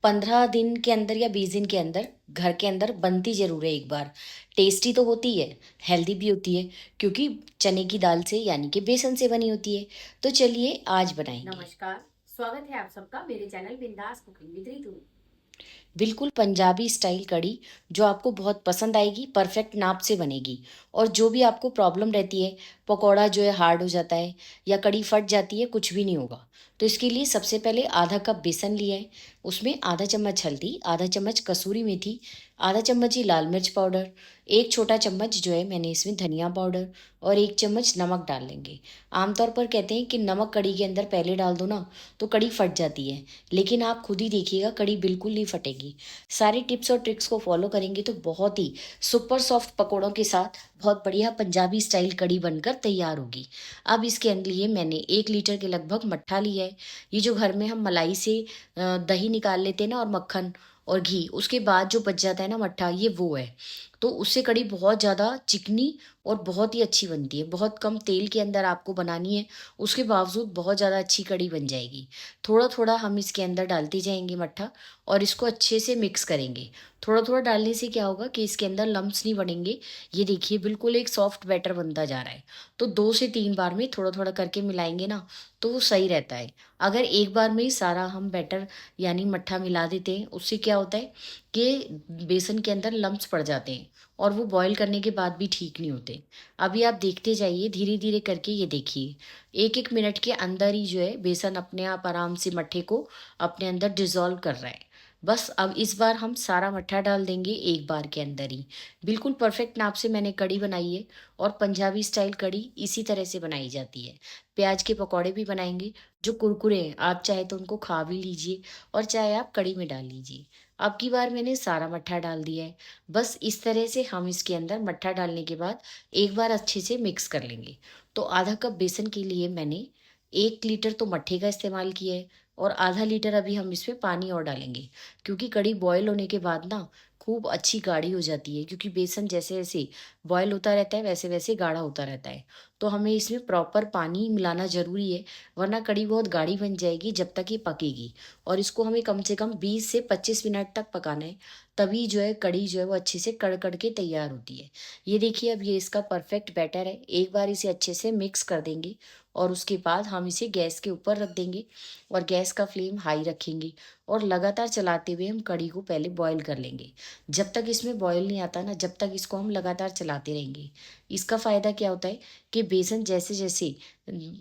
15 दिन के अंदर या 20 दिन के अंदर घर के अंदर बनती ज़रूर है एक बार। टेस्टी तो होती है, हेल्दी भी होती है क्योंकि चने की दाल से यानी कि बेसन से बनी होती है। तो चलिए आज बनाएँगे। नमस्कार। स्वागत है आप सबका मेरे चैनल बिंदास कुकिंग विद रितु। बिल्कुल पंजाबी स्टाइल कढ़ी जो आपको बहुत पसंद आएगी, परफेक्ट नाप से बनेगी। और जो भी आपको प्रॉब्लम रहती है, पकौड़ा जो है हार्ड हो जाता है या कढ़ी फट जाती है, कुछ भी नहीं होगा। तो इसके लिए सबसे पहले आधा कप बेसन लिया है, उसमें आधा चम्मच हल्दी, आधा चम्मच कसूरी मेथी, आधा चम्मच ही लाल मिर्च पाउडर, एक छोटा चम्मच जो है मैंने इसमें धनिया पाउडर और एक चम्मच नमक डाल लेंगे। आमतौर पर कहते हैं कि नमक कढ़ी के अंदर पहले डाल दो ना तो कढ़ी फट जाती है, लेकिन आप खुद ही देखिएगा कढ़ी बिल्कुल नहीं फटेगी। सारी टिप्स और ट्रिक्स को फॉलो करेंगे तो बहुत ही सुपर सॉफ्ट पकौड़ों के साथ बहुत बढ़िया पंजाबी स्टाइल कढ़ी बनकर तैयार होगी। अब इसके लिए मैंने 1 लीटर के लगभग मट्ठा लिया है। ये जो घर में हम मलाई से दही निकाल लेते हैं ना, और मक्खन और घी, उसके बाद जो बच जाता है ना मट्ठा, ये वो है। तो उससे कढ़ी बहुत ज़्यादा चिकनी और बहुत ही अच्छी बनती है। बहुत कम तेल के अंदर आपको बनानी है, उसके बावजूद बहुत ज़्यादा अच्छी कढ़ी बन जाएगी। थोड़ा थोड़ा हम इसके अंदर डालते जाएंगे मट्ठा और इसको अच्छे से मिक्स करेंगे। थोड़ा थोड़ा डालने से क्या होगा कि इसके अंदर लम्प्स नहीं बनेंगे। ये देखिए बिल्कुल एक सॉफ्ट बैटर बनता जा रहा है। तो 2 से 3 बार में थोड़ा थोड़ा करके मिलाएंगे ना, तो वो सही रहता है। अगर एक बार में ही सारा हम बैटर यानी मट्ठा मिला देते हैं, उससे क्या होता है कि बेसन के अंदर लम्प्स पड़ जाते हैं और वो बॉईल करने के बाद भी ठीक नहीं होते। अभी आप देखते जाइए धीरे धीरे करके, ये देखिए 1-1 मिनट के अंदर ही जो है बेसन अपने आप आराम से मट्ठे को अपने अंदर डिज़ोल्व कर रहा है। बस अब इस बार हम सारा मट्ठा डाल देंगे एक बार के अंदर ही। बिल्कुल परफेक्ट नाप से मैंने कढ़ी बनाई है और पंजाबी स्टाइल कढ़ी इसी तरह से बनाई जाती है। प्याज के पकौड़े भी बनाएँगे जो कुरकुरे हैं, आप चाहे तो उनको खा भी लीजिए और चाहे आप कढ़ी में डाल लीजिए। अब की बार मैंने सारा मट्ठा डाल दिया है। बस इस तरह से हम इसके अंदर मट्ठा डालने के बाद एक बार अच्छे से मिक्स कर लेंगे। तो आधा कप बेसन के लिए मैंने 1 लीटर तो मट्ठे का इस्तेमाल किया है और आधा लीटर अभी हम इसमें पानी और डालेंगे, क्योंकि कढ़ी बॉयल होने के बाद ना खूब अच्छी गाढ़ी हो जाती है, क्योंकि बेसन जैसे-जैसे बॉयल होता रहता है वैसे-वैसे गाढ़ा होता रहता है। तो हमें इसमें प्रॉपर पानी मिलाना ज़रूरी है, वरना कढ़ी बहुत गाढ़ी बन जाएगी जब तक ये पकेगी। और इसको हमें कम से कम 20 से 25 मिनट तक पकाना है, तभी जो है कढ़ी जो है वो अच्छे से कड़-कड़ के तैयार होती है। ये देखिए अब ये इसका परफेक्ट बैटर है। एक बार इसे अच्छे से मिक्स कर देंगे और उसके बाद हम इसे गैस के ऊपर रख देंगे और गैस का फ्लेम हाई रखेंगे और लगातार चलाते हुए हम कढ़ी को पहले बॉईल कर लेंगे। जब तक इसमें बॉईल नहीं आता ना, जब तक इसको हम लगातार चलाते रहेंगे। इसका फ़ायदा क्या होता है कि बेसन जैसे-जैसे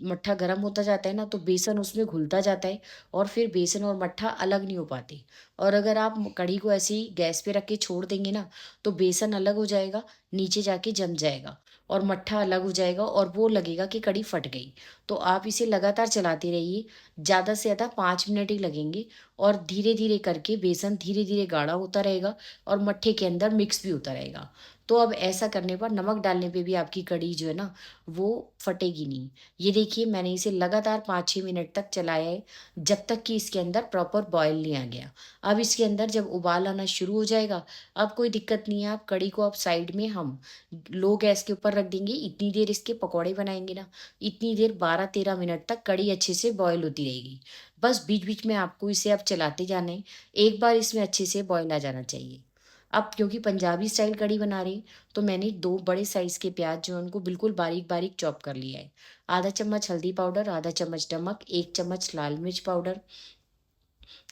मट्ठा गरम होता जाता है ना, तो बेसन उसमें घुलता जाता है और फिर बेसन और मट्ठा अलग नहीं हो पाते। और अगर आप कढ़ी को ऐसे ही गैस पे रख के छोड़ देंगे ना, तो बेसन अलग हो जाएगा, नीचे जाके जम जाएगा और मट्ठा अलग हो जाएगा और वो लगेगा कि कढ़ी फट गई। तो आप इसे लगातार चलाते रहिए, ज़्यादा से ज़्यादा 5 मिनट ही लगेंगे और धीरे-धीरे करके बेसन धीरे-धीरे गाढ़ा होता रहेगा और मट्ठे के अंदर मिक्स भी होता रहेगा। तो अब ऐसा करने पर नमक डालने पे भी आपकी कढ़ी जो है ना, वो फटेगी नहीं। ये देखिए मैंने इसे लगातार 5-6 मिनट तक चलाया है, जब तक कि इसके अंदर प्रॉपर बॉयल नहीं आ गया। अब इसके अंदर जब उबाल आना शुरू हो जाएगा, अब कोई दिक्कत नहीं है, आप कढ़ी को अब साइड में हम लो गैस के ऊपर रख देंगे। इतनी देर इसके पकौड़े बनाएँगे ना, इतनी देर 12-13 मिनट तक कढ़ी अच्छे से बॉयल होती रहेगी। बस बीच-बीच में आपको इसे अब चलाते जाना है, एक बार इसमें अच्छे से बॉयल आ जाना चाहिए। अब क्योंकि पंजाबी स्टाइल कढ़ी बना रही हूँ, तो मैंने 2 बड़े साइज़ के प्याज़ जो हैं उनको बिल्कुल बारीक-बारीक चॉप कर लिया है। आधा चम्मच हल्दी पाउडर, आधा चम्मच नमक, 1 चम्मच लाल मिर्च पाउडर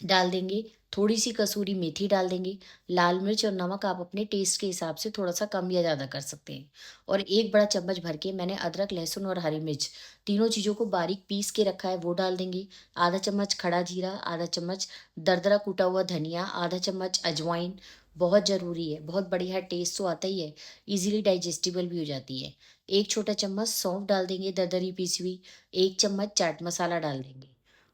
डाल देंगे, थोड़ी-सी कसूरी मेथी डाल देंगे। लाल मिर्च और नमक आप अपने टेस्ट के हिसाब से थोड़ा-सा कम या ज़्यादा कर सकते हैं। और 1 बड़ा चम्मच भर के मैंने अदरक, लहसुन और हरी मिर्च तीनों चीज़ों को बारीक पीस के रखा है, वो डाल देंगे। आधा चम्मच खड़ा जीरा, आधा चम्मच दरदरा कूटा हुआ धनिया, आधा चम्मच अजवाइन, बहुत ज़रूरी है, बहुत बढ़िया टेस्ट तो आता ही है, ईज़िली डाइजेस्टिबल भी हो जाती है। 1 छोटा चम्मच सौंफ डाल देंगे दरदरी पीसी हुई, 1 चम्मच चाट मसाला डाल देंगे।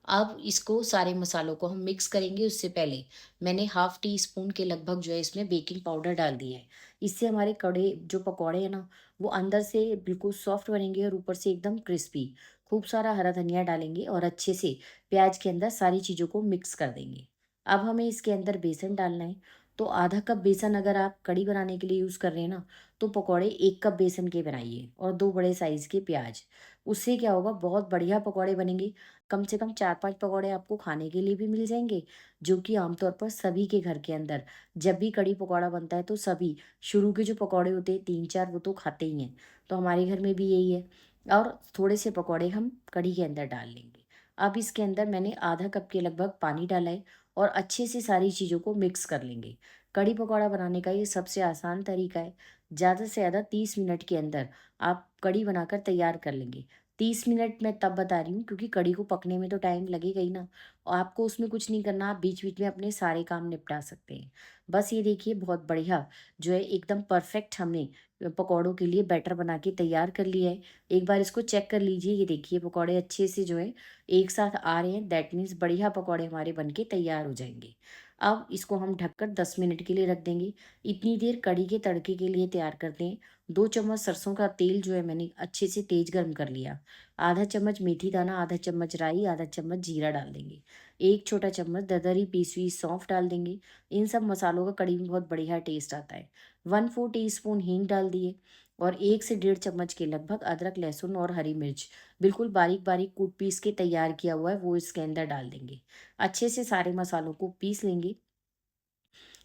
अब इसको सारे मसालों को हम मिक्स करेंगे, उससे पहले मैंने हाफ टी स्पून के लगभग जो है इसमें बेकिंग पाउडर डाल दिया है। इससे हमारे कड़े जो पकौड़े हैं ना, वो अंदर से बिल्कुल सॉफ्ट बनेंगे और ऊपर से एकदम क्रिस्पी। खूब सारा हरा धनिया डालेंगे और अच्छे से प्याज के अंदर सारी चीज़ों को मिक्स कर देंगे। अब हमें इसके अंदर बेसन डालना है, तो आधा कप बेसन अगर आप कड़ी बनाने के लिए यूज़ कर रहे हैं ना, तो पकौड़े 1 कप बेसन के बनाइए और 2 बड़े साइज़ के प्याज। उससे क्या होगा, बहुत बढ़िया पकौड़े बनेंगे। कम से कम 4-5 पकौड़े आपको खाने के लिए भी मिल जाएँगे, जो कि आमतौर पर सभी के घर के अंदर जब भी कड़ी पकौड़ा बनता है तो सभी शुरू के जो पकौड़े होते हैं 3-4 वो तो खाते ही हैं। तो हमारे घर में भी यही है। और थोड़े से पकौड़े हम कढ़ी के अंदर डाल लेंगे। अब इसके अंदर मैंने आधा कप के लगभग पानी डाला है और अच्छे से सारी चीज़ों को मिक्स कर लेंगे। कढ़ी पकौड़ा बनाने का ये सबसे आसान तरीका है। ज़्यादा से ज़्यादा 30 मिनट के अंदर आप कढ़ी बनाकर तैयार कर लेंगे। 30 मिनट मैं तब बता रही हूँ क्योंकि कढ़ी को पकने में तो टाइम लगेगा ही ना, और आपको उसमें कुछ नहीं करना, आप बीच-बीच में अपने सारे काम निपटा सकते हैं। बस ये देखिए, बहुत बढ़िया जो है एकदम परफेक्ट हमने पकौड़ों के लिए बैटर बना के तैयार कर लिया है। एक बार इसको चेक कर लीजिए, ये देखिए पकौड़े अच्छे से जो है एक साथ आ रहे हैं, दैट मीन्स बढ़िया पकौड़े हमारे बनके तैयार हो जाएँगे। अब इसको हम ढककर 10 मिनट के लिए रख देंगे। इतनी देर कढ़ी के तड़के के लिए तैयार करते हैं। 2 चम्मच सरसों का तेल जो है मैंने अच्छे से तेज गरम कर लिया। आधा चम्मच मेथी दाना, आधा चम्मच राई, आधा चम्मच जीरा डाल देंगे। 1 छोटा चम्मच दरदरी पीसी हुई सौंफ डाल देंगे। इन सब मसालों का कढ़ी में बहुत बढ़िया टेस्ट आता है। 1/4 टीस्पून हींग डाल दिए और 1 से डेढ़ चम्मच के लगभग अदरक, लहसुन और हरी मिर्च बिल्कुल बारीक-बारीक कूट पीस के तैयार किया हुआ है, वो इसके अंदर डाल देंगे। अच्छे से सारे मसालों को पीस लेंगे।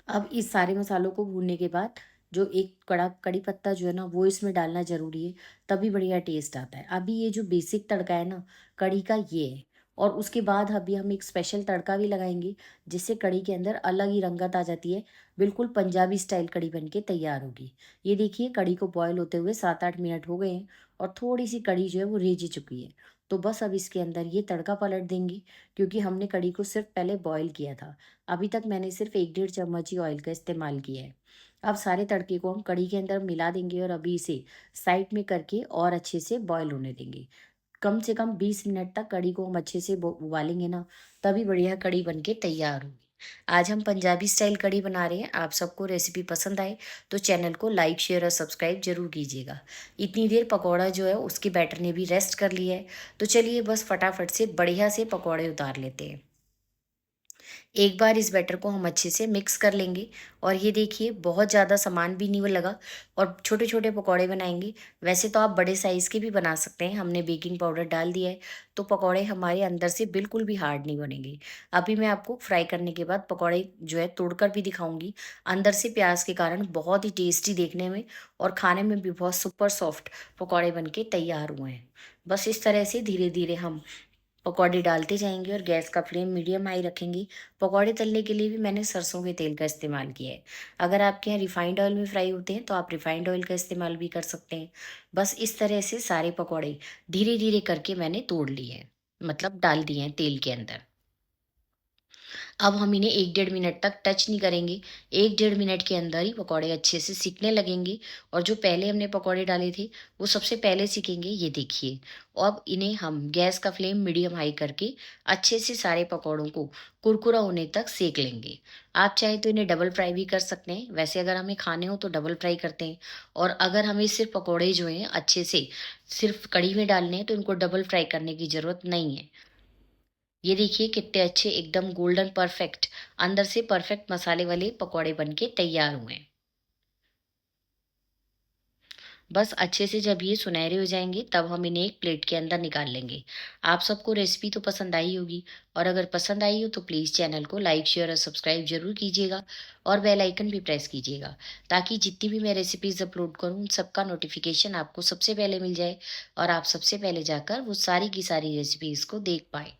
अब इस सारे मसालों को भूनने के बाद जो एक कड़ी पत्ता जो है ना वो इसमें डालना ज़रूरी है, तभी बढ़िया टेस्ट आता है। अभी ये जो बेसिक तड़का है ना कड़ी का, ये है। और उसके बाद अभी हम एक स्पेशल तड़का भी लगाएँगे, जिससे कड़ी के अंदर अलग ही रंगत आ जाती है। बिल्कुल पंजाबी स्टाइल कड़ी बन के तैयार होगी। ये देखिए कड़ी को बॉयल होते हुए 7-8 मिनट हो गए हैं और थोड़ी-सी कड़ी जो है वो रेजी चुकी है। तो बस अब इसके अंदर ये तड़का पलट देंगे, क्योंकि हमने कड़ी को सिर्फ़ पहले बॉयल किया था। अभी तक मैंने सिर्फ 1 डेढ़ चम्मच ही ऑयल का इस्तेमाल किया है। अब सारे तड़के को हम कढ़ी के अंदर मिला देंगे और अभी इसे साइड में करके और अच्छे से बॉयल होने देंगे। कम से कम 20 मिनट तक कढ़ी को हम अच्छे से उबालेंगे ना, तभी बढ़िया कढ़ी बन के तैयार होगी। आज हम पंजाबी स्टाइल कढ़ी बना रहे हैं। आप सबको रेसिपी पसंद आए तो चैनल को लाइक, शेयर और सब्सक्राइब ज़रूर कीजिएगा। इतनी देर पकौड़ा जो है उसके बैटर ने भी रेस्ट कर लिया है। तो चलिए बस फटाफट से बढ़िया से पकौड़े उतार लेते हैं। एक बार इस बैटर को हम अच्छे से मिक्स कर लेंगे और ये देखिए बहुत ज़्यादा सामान भी नहीं वो लगा और छोटे-छोटे पकौड़े बनाएँगे। वैसे तो आप बड़े साइज़ के भी बना सकते हैं, हमने बेकिंग पाउडर डाल दिया है, तो पकौड़े हमारे अंदर से बिल्कुल भी हार्ड नहीं बनेंगे। अभी मैं आपको फ्राई करने के बाद पकौड़े जो है तोड़कर भी दिखाऊँगी। अंदर से प्याज़ के कारण बहुत ही टेस्टी देखने में और खाने में भी बहुत सुपर सॉफ्ट पकौड़े बन के तैयार हुए हैं। बस इस तरह से धीरे-धीरे हम पकौड़े डालते जाएँगे और गैस का फ्लेम मीडियम हाई रखेंगे। पकौड़े तलने के लिए भी मैंने सरसों के तेल का इस्तेमाल किया है। अगर आपके यहाँ रिफाइंड ऑयल में फ्राई होते हैं तो आप रिफाइंड ऑयल का इस्तेमाल भी कर सकते हैं। बस इस तरह से सारे पकौड़े धीरे-धीरे करके मैंने तोड़ लिए हैं, मतलब डाल दिए हैं तेल के अंदर। अब हम इन्हें 1 डेढ़ मिनट तक टच नहीं करेंगे। 1 डेढ़ मिनट के अंदर ही पकौड़े अच्छे से सिकने लगेंगे और जो पहले हमने पकौड़े डाले थे, वो सबसे पहले सिकेंगे, ये देखिए। अब इन्हें हम गैस का फ्लेम मीडियम हाई करके अच्छे से सारे पकौड़ों को कुरकुरा होने तक सेक लेंगे। आप चाहें तो इन्हें डबल फ्राई भी कर सकते हैं। वैसे अगर हमें खाने हो तो डबल फ्राई करते हैं और अगर हमें सिर्फ़ पकौड़े जो हैं अच्छे से सिर्फ़ कढ़ी में डालने हैं तो इनको डबल फ्राई करने की ज़रूरत नहीं है। ये देखिए कितने अच्छे एकदम गोल्डन परफेक्ट अंदर से परफेक्ट मसाले वाले पकौड़े बनके तैयार हुए हैं। बस अच्छे से जब ये सुनहरे हो जाएँगे तब हम इन्हें एक प्लेट के अंदर निकाल लेंगे। आप सबको रेसिपी तो पसंद आई होगी और अगर पसंद आई हो तो प्लीज़ चैनल को लाइक, शेयर और सब्सक्राइब ज़रूर कीजिएगा और बेल आइकन भी प्रेस कीजिएगा, ताकि जितनी भी मैं रेसिपीज़ अपलोड करूँ उन सबका नोटिफ़िकेशन आपको सबसे पहले मिल जाए और आप सबसे पहले जाकर वो सारी की सारी रेसिपीज़ को देख पाएँ।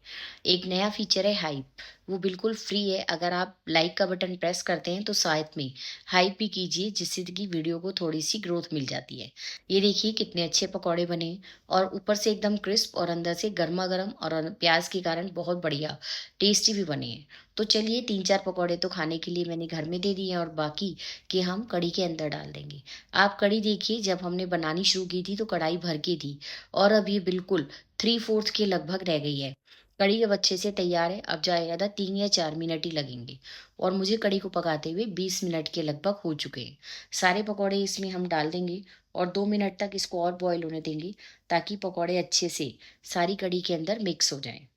एक नया फीचर है हाइप, वो बिल्कुल फ्री है। अगर आप लाइक का बटन प्रेस करते हैं तो साथ में हाइप भी कीजिए, जिससे कि वीडियो को थोड़ी-सी ग्रोथ मिल जाती है। ये देखिए कितने अच्छे पकौड़े बने और ऊपर से एकदम क्रिस्प और अंदर से गरमा-गरम और प्याज़ के कारण बहुत बढ़िया टेस्टी भी बने हैं। तो चलिए 3-4 पकौड़े तो खाने के लिए मैंने घर में दे दिए हैं और बाकी के हम कढ़ी के अंदर डाल देंगे। आप कढ़ी देखिए, जब हमने बनानी शुरू की थी तो कढ़ाई भर की थी और अब ये बिल्कुल 3/4 के लगभग रह गई है। कढ़ी अब अच्छे से तैयार है, अब ज़्यादा 3 या 4 मिनट ही लगेंगे और मुझे कढ़ी को पकाते हुए 20 मिनट के लगभग हो चुके हैं। सारे पकौड़े इसमें हम डाल देंगे और 2 मिनट तक इसको और बॉयल होने देंगे, ताकि पकौड़े अच्छे से सारी कढ़ी के अंदर मिक्स हो जाएँ।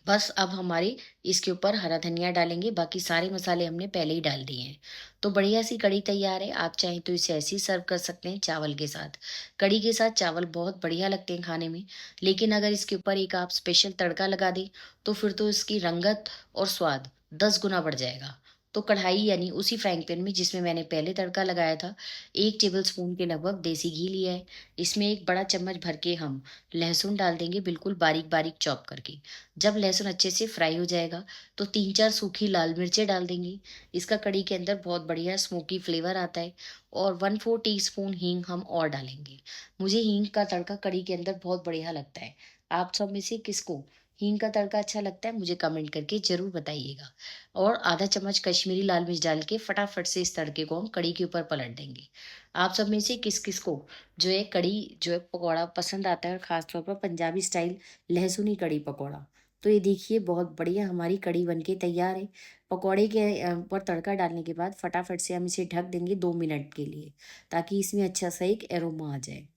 बस अब हमारे इसके ऊपर हरा धनिया डालेंगे, बाकी सारे मसाले हमने पहले ही डाल दिए हैं। तो बढ़िया सी कढ़ी तैयार है, आप चाहें तो इसे ऐसे ही सर्व कर सकते हैं चावल के साथ। कढ़ी के साथ चावल बहुत बढ़िया लगते हैं खाने में, लेकिन अगर इसके ऊपर एक आप स्पेशल तड़का लगा दें, तो फिर तो इसकी रंगत और स्वाद 10 गुना बढ़ जाएगा। तो कढ़ाई यानी उसी फ्राइंग पैन में जिसमें मैंने पहले तड़का लगाया था, 1 टेबलस्पून के लगभग देसी घी लिया है। इसमें 1 बड़ा चम्मच भर के हम लहसुन डाल देंगे, बिल्कुल बारीक-बारीक चॉप करके। जब लहसुन अच्छे से फ्राई हो जाएगा तो 3-4 सूखी लाल मिर्चें डाल देंगे। इसका कढ़ी के अंदर बहुत बढ़िया स्मोकी फ्लेवर आता है। और 1/4 टीस्पून हींग हम और डालेंगे। मुझे हींग का तड़का कढ़ी के अंदर बहुत बढ़िया लगता है। आप सब में से किसको हींग का तड़का अच्छा लगता है, मुझे कमेंट करके ज़रूर बताइएगा। और आधा चम्मच कश्मीरी लाल मिर्च डाल के फटाफट से इस तड़के को हम कढ़ी के ऊपर पलट देंगे। आप सब में से किस-किस को जो है कढ़ी जो है पकौड़ा पसंद आता है, और ख़ास तौर पर पंजाबी स्टाइल लहसुनी कढ़ी पकौड़ा। तो ये देखिए बहुत बढ़िया हमारी कढ़ी बनके तैयार है। पकौड़े के ऊपर तड़का डालने के बाद फटाफट से हम इसे ढक देंगे 2 मिनट के लिए, ताकि इसमें अच्छा सा एक एरोमा आ जाए।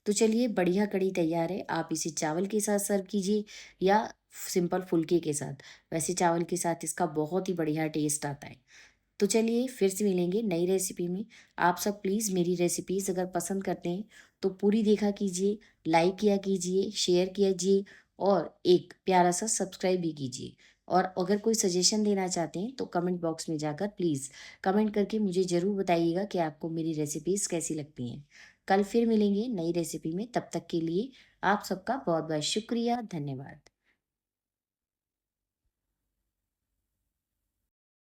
तो चलिए बढ़िया कढ़ी तैयार है। आप इसे चावल के साथ सर्व कीजिए या सिंपल फुल्के के साथ। वैसे चावल के साथ इसका बहुत ही बढ़िया टेस्ट आता है। तो चलिए फिर से मिलेंगे नई रेसिपी में। आप सब प्लीज़ मेरी रेसिपीज़ अगर पसंद करते हैं तो पूरी देखा कीजिए, लाइक किया कीजिए, शेयर कीजिए और एक प्यारा-सा सब्सक्राइब भी कीजिए। और अगर कोई सजेशन देना चाहते हैं तो कमेंट बॉक्स में जाकर प्लीज़ कमेंट करके मुझे ज़रूर बताइएगा कि आपको मेरी रेसिपीज़ कैसी लगती हैं। कल फिर मिलेंगे नई रेसिपी में, तब तक के लिए आप सबका बहुत-बहुत शुक्रिया, धन्यवाद।